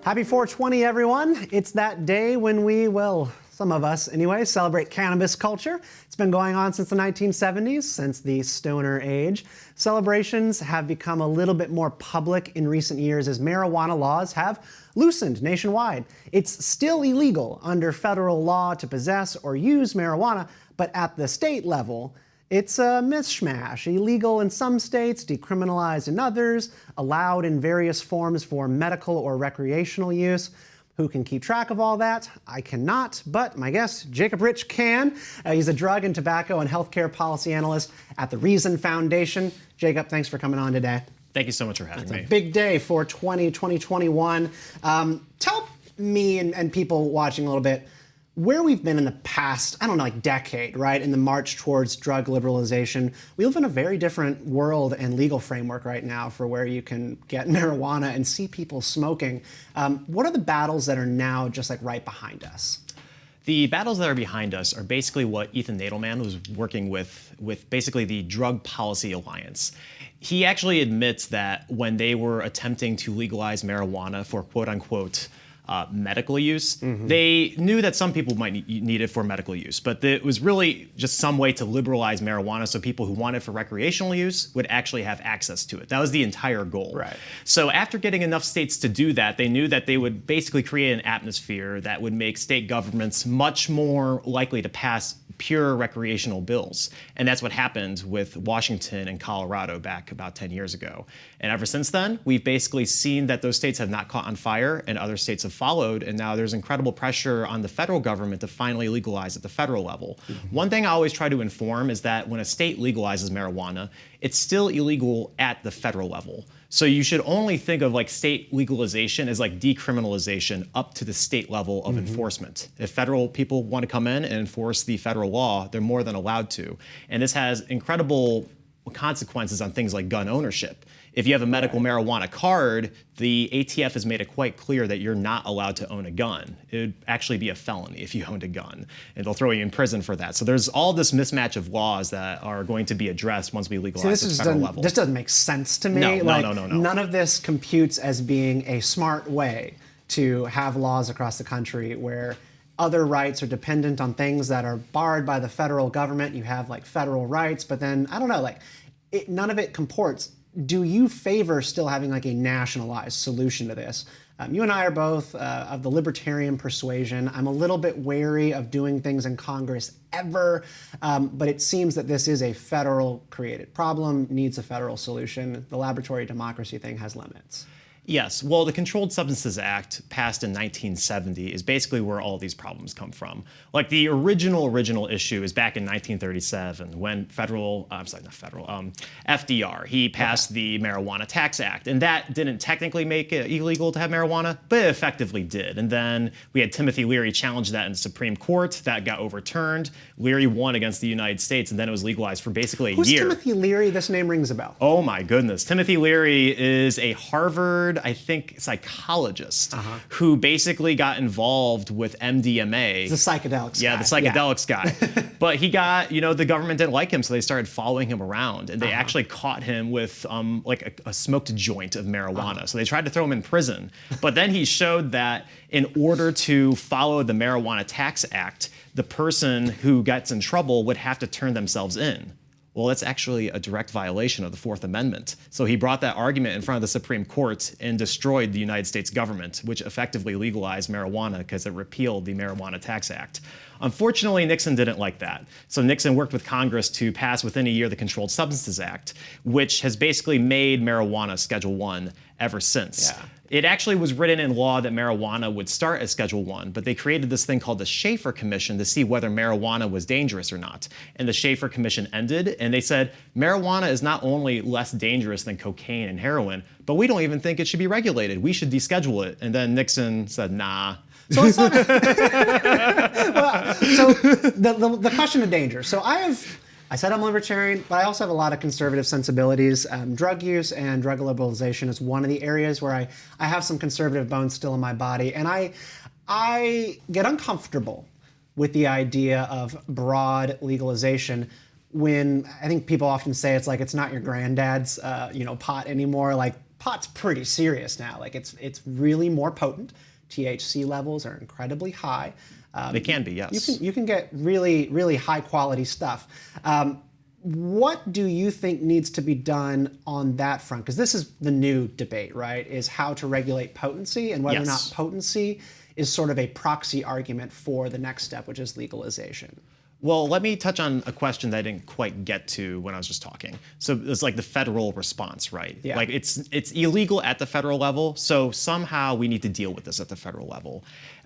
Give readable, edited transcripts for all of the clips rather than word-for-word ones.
Happy 420, everyone. It's that day when we, well, some of us anyway, celebrate cannabis culture. It's been going on since the 1970s, since the Stoner Age. Celebrations have become a little bit more public in recent years as marijuana laws have loosened nationwide. It's still illegal under federal law to possess or use marijuana, but at the state level, it's a mishmash. Illegal in some states, decriminalized in others, allowed in various forms for medical or recreational use. Who can keep track of all that? I cannot, but my guest, Jacob Rich, can. He's a drug and tobacco and healthcare policy analyst at the Reason Foundation. Jacob, thanks for coming on today. Thank you so much for having me. It's a big day for 2021. Tell me and people watching a little bit where we've been in the past, I don't know, like decade, right? In the march towards drug liberalization. We live in a very different world and legal framework right now for where you can get marijuana and see people smoking. What are the battles that are now just like right behind us? The battles that are behind us are basically what Ethan Nadelman was working with basically the Drug Policy Alliance. He actually admits that when they were attempting to legalize marijuana for quote unquote medical use, they knew that some people might need it for medical use, but it was really just some way to liberalize marijuana so people who want it for recreational use would actually have access to it. That was the entire goal. Right. So after getting enough states to do that, they knew that they would basically create an atmosphere that would make state governments much more likely to pass pure recreational bills. And that's what happened with Washington and Colorado back about 10 years ago. And ever since then, we've basically seen that those states have not caught on fire and other states have followed. And now there's incredible pressure on the federal government to finally legalize at the federal level. One thing I always try to inform is that when a state legalizes marijuana, it's still illegal at the federal level. So you should only think of like state legalization as like decriminalization up to the state level of enforcement. If federal people want to come in and enforce the federal law, they're more than allowed to. And this has incredible consequences on things like gun ownership. If you have a medical marijuana card, the ATF has made it quite clear that you're not allowed to own a gun. It would actually be a felony if you owned a gun, and they'll throw you in prison for that. So there's all this mismatch of laws that are going to be addressed once we legalize at the federal level. This doesn't make sense to me. No. None of this computes as being a smart way to have laws across the country where other rights are dependent on things that are barred by the federal government. You have like federal rights, but then, I don't know, none of it comports. Do you favor still having like a nationalized solution to this? You and I are both of the libertarian persuasion. I'm a little bit wary of doing things in Congress ever, but it seems that this is a federal created problem, needs a federal solution. The laboratory democracy thing has limits. Yes, well, the Controlled Substances Act passed in 1970 is basically where all these problems come from. Like the original issue is back in 1937 when FDR, he passed the Marijuana Tax Act. And that didn't technically make it illegal to have marijuana, but it effectively did. And then we had Timothy Leary challenge that in the Supreme Court. That got overturned. Leary won against the United States, and then it was legalized for basically a year. Who's Timothy Leary? This name rings a bell. Oh my goodness. Timothy Leary is a Harvard, I think, psychologist who basically got involved with MDMA. The psychedelics guy. The psychedelics guy. But he got, the government didn't like him, so they started following him around. And they actually caught him with like a smoked joint of marijuana. So they tried to throw him in prison. But then he showed that in order to follow the Marijuana Tax Act, the person who gets in trouble would have to turn themselves in. Well, that's actually a direct violation of the Fourth Amendment. So he brought that argument in front of the Supreme Court and destroyed the United States government, which effectively legalized marijuana because it repealed the Marijuana Tax Act. Unfortunately, Nixon didn't like that. So Nixon worked with Congress to pass within a year the Controlled Substances Act, which has basically made marijuana Schedule I ever since. Yeah. It actually was written in law that marijuana would start as Schedule I, but they created this thing called the Schaefer Commission to see whether marijuana was dangerous or not. And the Schaefer Commission ended, and they said, marijuana is not only less dangerous than cocaine and heroin, but we don't even think it should be regulated. We should deschedule it. And then Nixon said, nah. So it's not so the question of danger. So I said I'm libertarian, but I also have a lot of conservative sensibilities. Drug use and drug liberalization is one of the areas where I have some conservative bones still in my body. And I get uncomfortable with the idea of broad legalization when I think people often say it's like it's not your granddad's pot anymore. Like pot's pretty serious now. Like it's really more potent. THC levels are incredibly high. They can be, yes. You can get really, really high quality stuff. What do you think needs to be done on that front? Because this is the new debate, right? Is how to regulate potency and whether or not potency is sort of a proxy argument for the next step, which is legalization. Well, let me touch on a question that I didn't quite get to when I was just talking. So it's like the federal response, right? Yeah. Like it's illegal at the federal level, so somehow we need to deal with this at the federal level.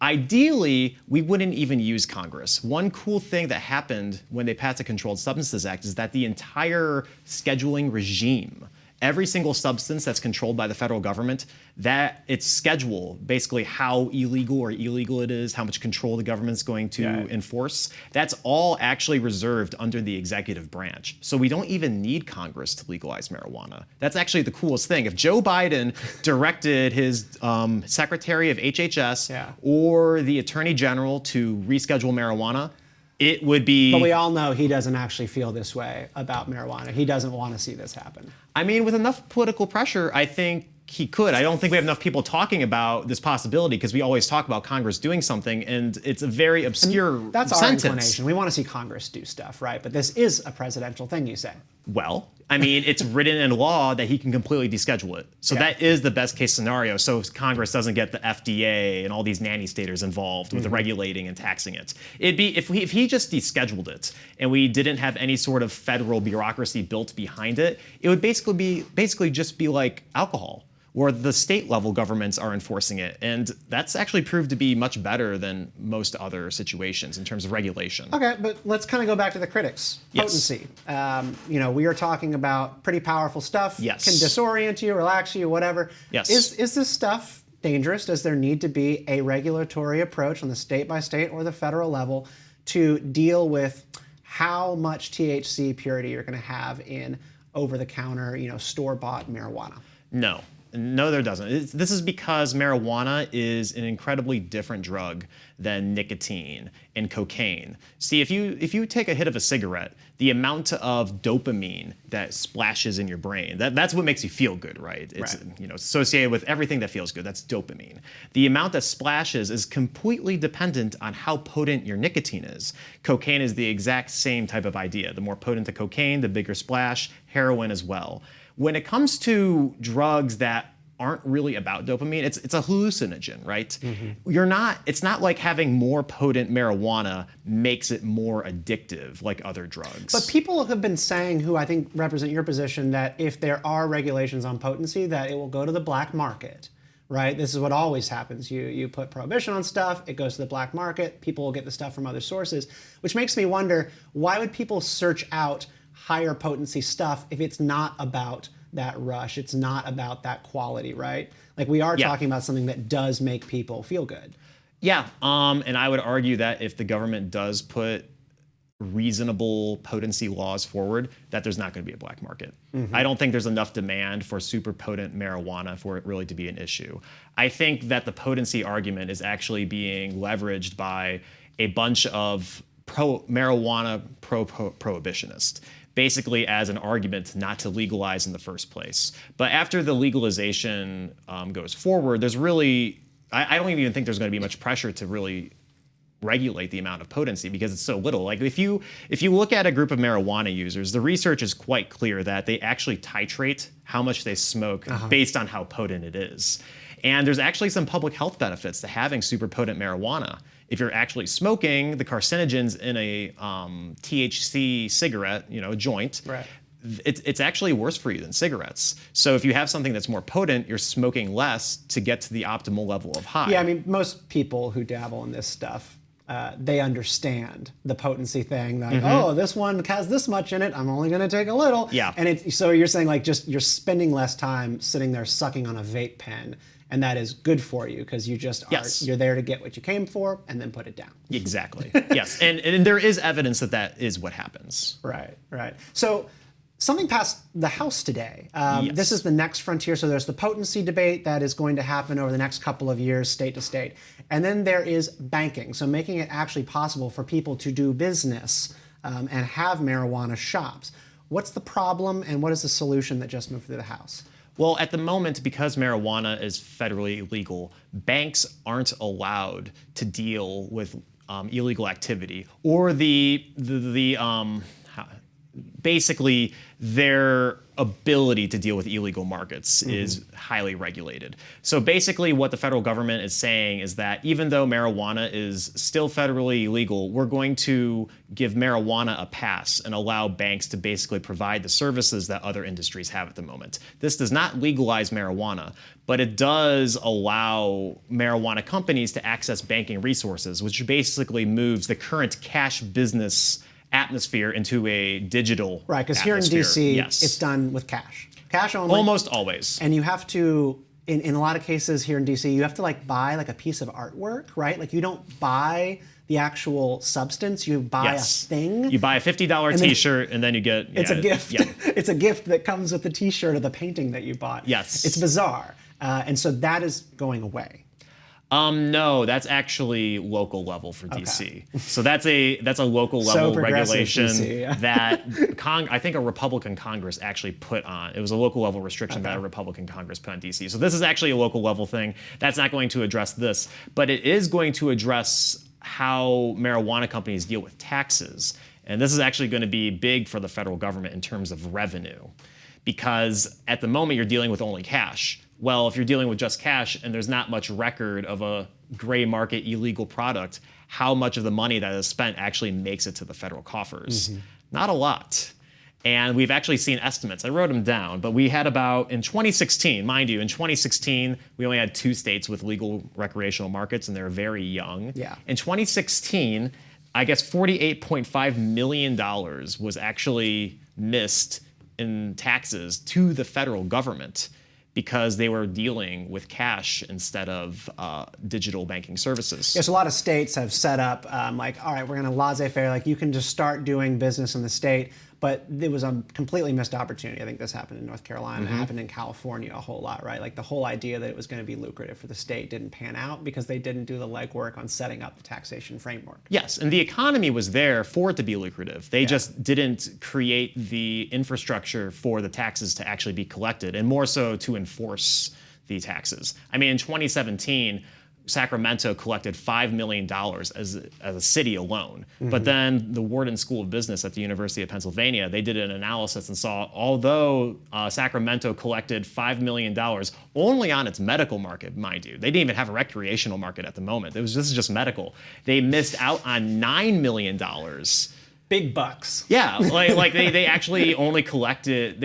Ideally, we wouldn't even use Congress. One cool thing that happened when they passed the Controlled Substances Act is that the entire scheduling regime, every single substance that's controlled by the federal government, that its schedule, basically how illegal or illegal it is, how much control the government's going to enforce, that's all actually reserved under the executive branch. So we don't even need Congress to legalize marijuana. That's actually the coolest thing. If Joe Biden directed his Secretary of HHS or the Attorney General to reschedule marijuana, it would be... But we all know he doesn't actually feel this way about marijuana. He doesn't want to see this happen. I mean, with enough political pressure, I think he could. I don't think we have enough people talking about this possibility because we always talk about Congress doing something, and it's a very obscure sentence. That's our inclination. We want to see Congress do stuff, right? But this is a presidential thing, you say. Well, I mean, it's written in law that he can completely deschedule it. So that is the best case scenario. So Congress doesn't get the FDA and all these nanny staters involved with the regulating and taxing it. It'd be if he just descheduled it and we didn't have any sort of federal bureaucracy built behind it, it would basically just be like alcohol, where the state level governments are enforcing it. And that's actually proved to be much better than most other situations in terms of regulation. Okay, but let's kind of go back to the critics. Potency. We are talking about pretty powerful stuff. Yes. Can disorient you, relax you, whatever. Yes. Is this stuff dangerous? Does there need to be a regulatory approach on the state by state or the federal level to deal with how much THC purity you're going to have in over-the-counter, store-bought marijuana? No, there doesn't. This is because marijuana is an incredibly different drug than nicotine and cocaine. See, if you take a hit of a cigarette, the amount of dopamine that splashes in your brain, that's what makes you feel good, right? It's associated with everything that feels good. That's dopamine. The amount that splashes is completely dependent on how potent your nicotine is. Cocaine is the exact same type of idea. The more potent the cocaine, the bigger splash. Heroin as well. When it comes to drugs that aren't really about dopamine, it's a hallucinogen, right? It's not like having more potent marijuana makes it more addictive like other drugs. But people have been saying, who I think represent your position, that if there are regulations on potency, that it will go to the black market, right? This is what always happens. You put prohibition on stuff, it goes to the black market, people will get the stuff from other sources, which makes me wonder, why would people search out higher potency stuff if it's not about that rush, it's not about that quality, right? Like we are talking about something that does make people feel good. Yeah, and I would argue that if the government does put reasonable potency laws forward, that there's not going to be a black market. I don't think there's enough demand for super potent marijuana for it really to be an issue. I think that the potency argument is actually being leveraged by a bunch of marijuana prohibitionists, basically as an argument not to legalize in the first place. But after the legalization goes forward, there's really, I don't even think there's going to be much pressure to really regulate the amount of potency because it's so little. Like if you look at a group of marijuana users, the research is quite clear that they actually titrate how much they smoke based on how potent it is. And there's actually some public health benefits to having super potent marijuana. If you're actually smoking the carcinogens in a THC cigarette, a joint, it's actually worse for you than cigarettes. So if you have something that's more potent, you're smoking less to get to the optimal level of high. Yeah, I mean, most people who dabble in this stuff, they understand the potency thing. Like, oh, this one has this much in it, I'm only going to take a little. Yeah. And so you're saying like just you're spending less time sitting there sucking on a vape pen. And that is good for you because you just are, you're there to get what you came for and then put it down. Exactly. Yes. And there is evidence that is what happens. Right. So something passed the House today. This is the next frontier. So there's the potency debate that is going to happen over the next couple of years, state to state. And then there is banking. So making it actually possible for people to do business and have marijuana shops. What's the problem and what is the solution that just moved through the House? Well, at the moment, because marijuana is federally illegal, banks aren't allowed to deal with illegal activity or basically their ability to deal with illegal markets is highly regulated. So basically what the federal government is saying is that even though marijuana is still federally illegal, we're going to give marijuana a pass and allow banks to basically provide the services that other industries have at the moment. This does not legalize marijuana, but it does allow marijuana companies to access banking resources, which basically moves the current cash business atmosphere into a digital Right, because here in DC, yes, it's done with cash. Cash only. Almost always. And you have to, in a lot of cases here in DC, you have to like buy like a piece of artwork, right? Like you don't buy the actual substance, you buy a thing. You buy a $50 t-shirt and then you get... It's a gift. Yeah. It's a gift that comes with the t-shirt or the painting that you bought. Yes. It's bizarre. And so that is going away. No, that's actually local level for DC. Okay. So that's a local level regulation DC, yeah. that I think a Republican Congress actually put on. It was a local level restriction that a Republican Congress put on DC. So this is actually a local level thing. That's not going to address this, but it is going to address how marijuana companies deal with taxes. And this is actually going to be big for the federal government in terms of revenue, because at the moment you're dealing with only cash. Well, if you're dealing with just cash and there's not much record of a gray market illegal product, how much of the money that is spent actually makes it to the federal coffers? Not a lot. And we've actually seen estimates. I wrote them down, but we had about, in 2016, mind you, in 2016, we only had 2 states with legal recreational markets, and they were very young. Yeah. In 2016, I guess $48.5 million was actually missed in taxes to the federal government, because they were dealing with cash instead of digital banking services. Yes, a lot of states have set up like, all right, we're going to laissez-faire, like you can just start doing business in the state, but it was a completely missed opportunity. I think this happened in North Carolina, it happened in California a whole lot, right? Like the whole idea that it was going to be lucrative for the state didn't pan out because they didn't do the legwork on setting up the taxation framework. Yes, and the economy was there for it to be lucrative. They just didn't create the infrastructure for the taxes to actually be collected, and more so to enforce the taxes. I mean, in 2017, Sacramento collected $5 million as a city alone. But then the Wharton School of Business at the University of Pennsylvania, they did an analysis and saw, although Sacramento collected $5 million only on its medical market, mind you, they didn't even have a recreational market at the moment. This is just medical. They missed out on $9 million. Big bucks. Yeah, like they actually only collected,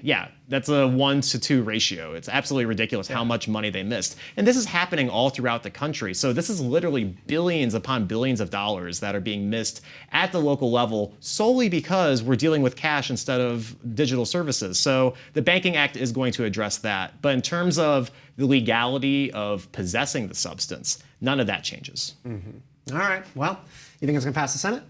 yeah, that's a 1-to-2 ratio. It's absolutely ridiculous how much money they missed. And this is happening all throughout the country. So this is literally billions upon billions of dollars that are being missed at the local level solely because we're dealing with cash instead of digital services. So the Banking Act is going to address that. But in terms of the legality of possessing the substance, none of that changes. All right, well, you think it's going to pass the Senate?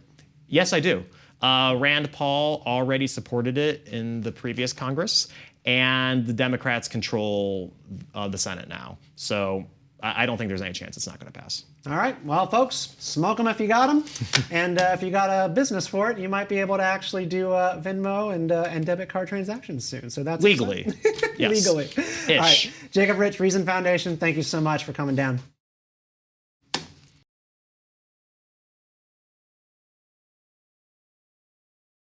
Yes, I do. Rand Paul already supported it in the previous Congress, and the Democrats control the Senate now. So I don't think there's any chance it's not going to pass. All right. Well, folks, smoke them if you got them. And if you got a business for it, you might be able to actually do Venmo and debit card transactions soon. So that's legally. Yes. Legally. Ish. All right. Jacob Rich, Reason Foundation, thank you so much for coming down.